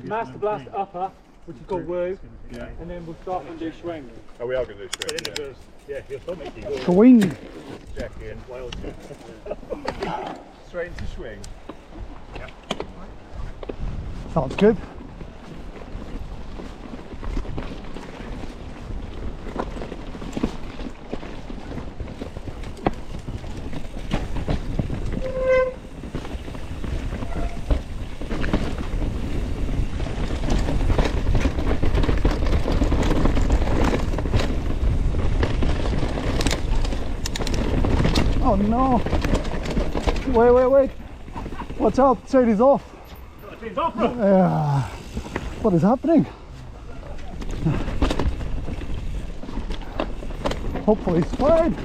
Master Blast upper, which is called woo, and then we'll start and do Schwing. Oh, we are going to do Schwing. But then it goes, yeah, he'll still make you go. Swing. Check in, wild check. Straight into Schwing. Yeah. Sounds good. Oh no! Wait! Watch out! Chain is off! Chain's off, bro! What is happening? Hopefully it's fine.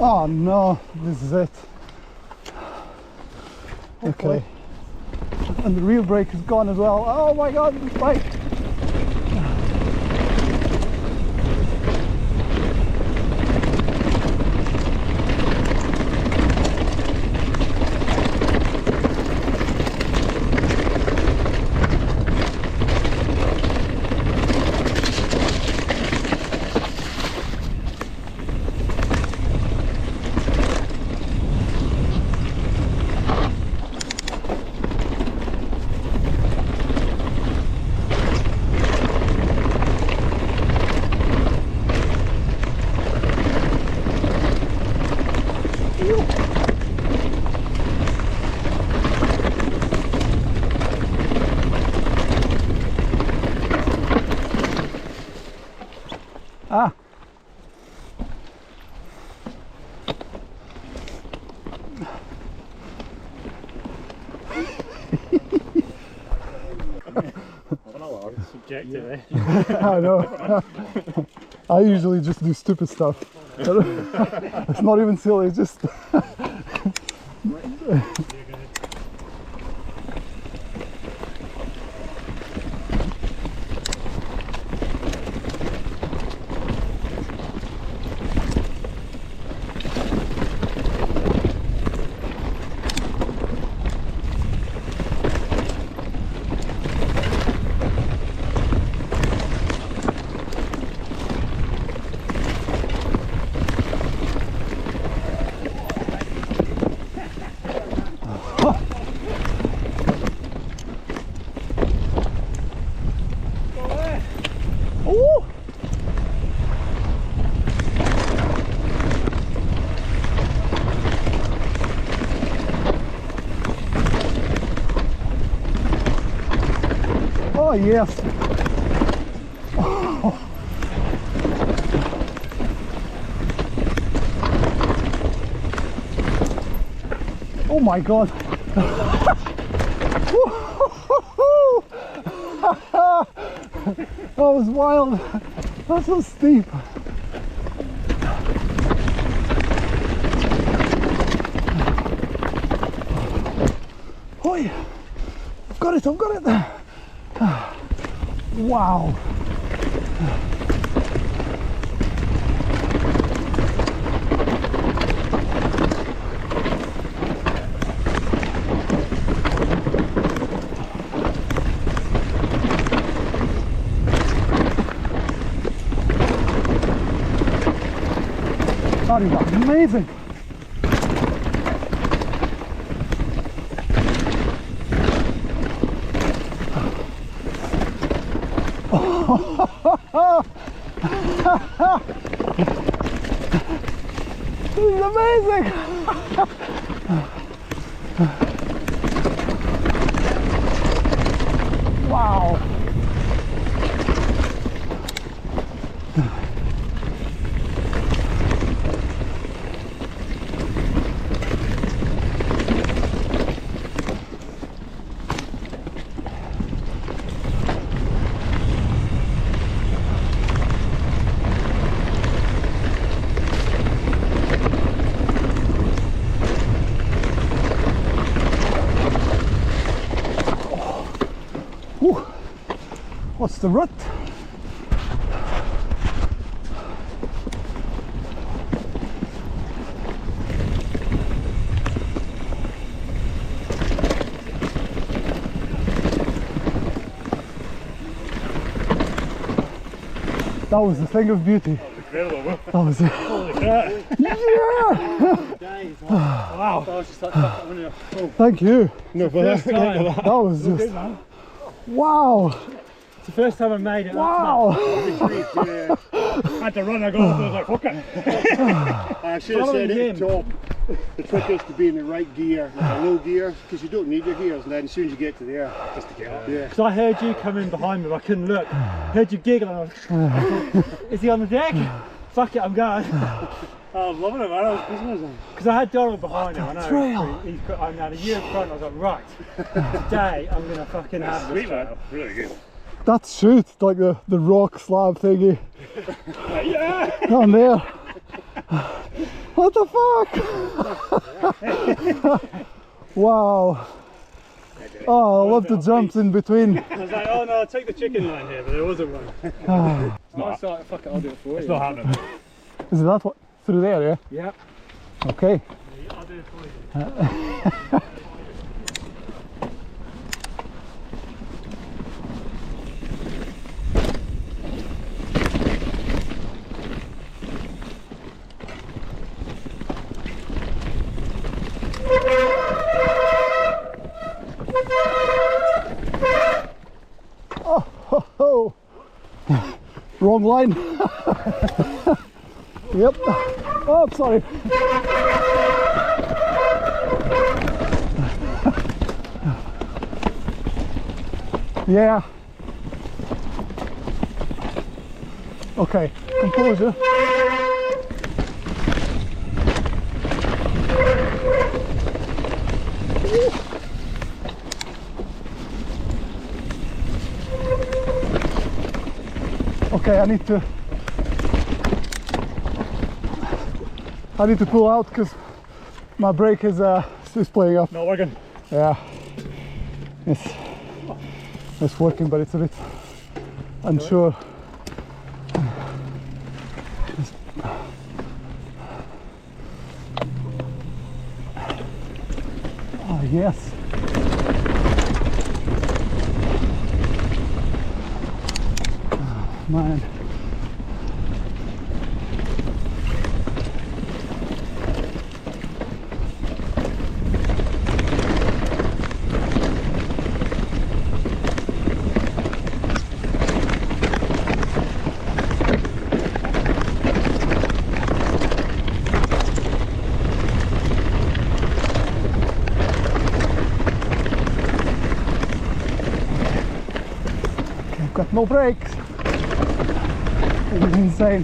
Oh no, this is it. Okay. And the real brake is gone as well. Oh my god, this bike! Ah! Subjective, eh? I know. I usually just do stupid stuff. It's not even silly, it's just... Ooh. Oh yes. Oh my god. That was wild. That's so steep. Oh yeah. I've got it there. Wow. That is amazing. This is amazing. Wow. Whew. What's the rut? That was the thing of beauty. Incredible. That was it. Holy crap. Yeah! Wow. I was just like, fuck it, I'm gonna go. Thank you. No, but That was just, wow, It's the first time I made it. wow. I had to run, I was like, fuck it. I should have said it at the top. The trick is to be in the right gear, like a low gear, because you don't need your gears, and then as soon as you get to there, just to get up. Yeah. Because I heard you come in behind me, but I couldn't look. Heard you giggle, and I thought, is he on the deck? Fuck it, I'm going. I was loving it, man. I was business. Because I had Donald behind him, I know. trail. I'm now a year in front, I was like, right, today I'm going to fucking have this Sweet, trail. man. Really good. That's shoot, like the rock slab thingy. Yeah! Down there. What the fuck? Wow. Oh, I love the jumps in between. I was like, oh no, I'll take the chicken line here, but there wasn't one. I was like, fuck it, I'll do it for you. It's not happening. Is it that one? Through there, yeah? Yep. Okay. I'll do it for you. Oh, wrong line. Yep. Oh, sorry. Yeah. Okay, composure. Okay, I need to pull out because my brake is playing up. Not working. Yeah, it's working, but it's a bit unsure. Oh yes. Man. Okay, I've got no brakes. It is insane.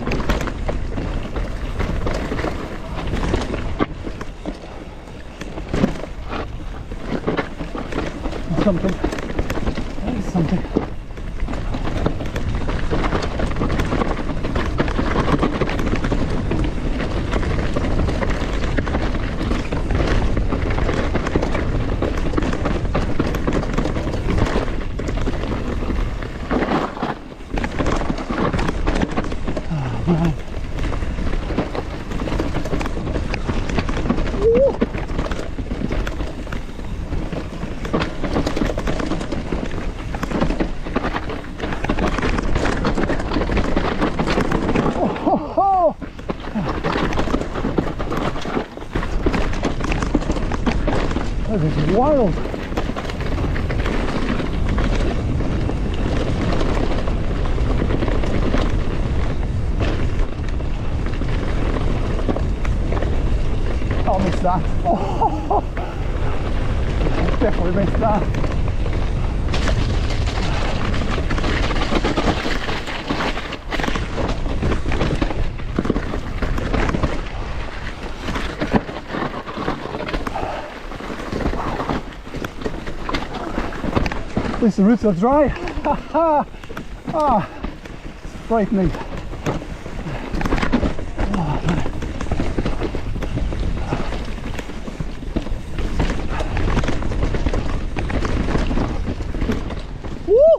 Something. That is something. That is wild. I'll miss that. Oh, definitely missed that. At least the roots are dry. Ah, it's frightening. Oh, man. Woo!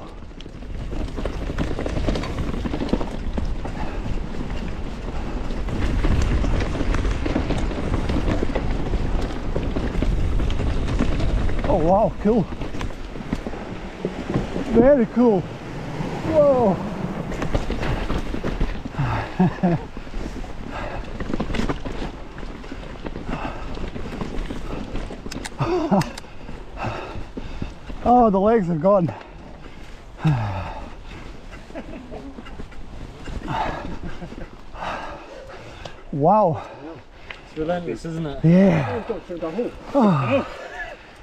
Oh wow, cool. Very cool. Whoa. Oh, the legs are gone. Wow. It's relentless, isn't it? Yeah. Oh,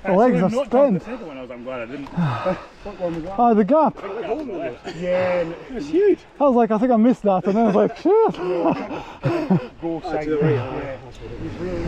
the legs are spent. I'm glad I didn't. What one was that? Oh, the gap. Yeah, it was huge. I was like, I think I missed that, and then I was like, shit. Go side to the right. Yeah. He's really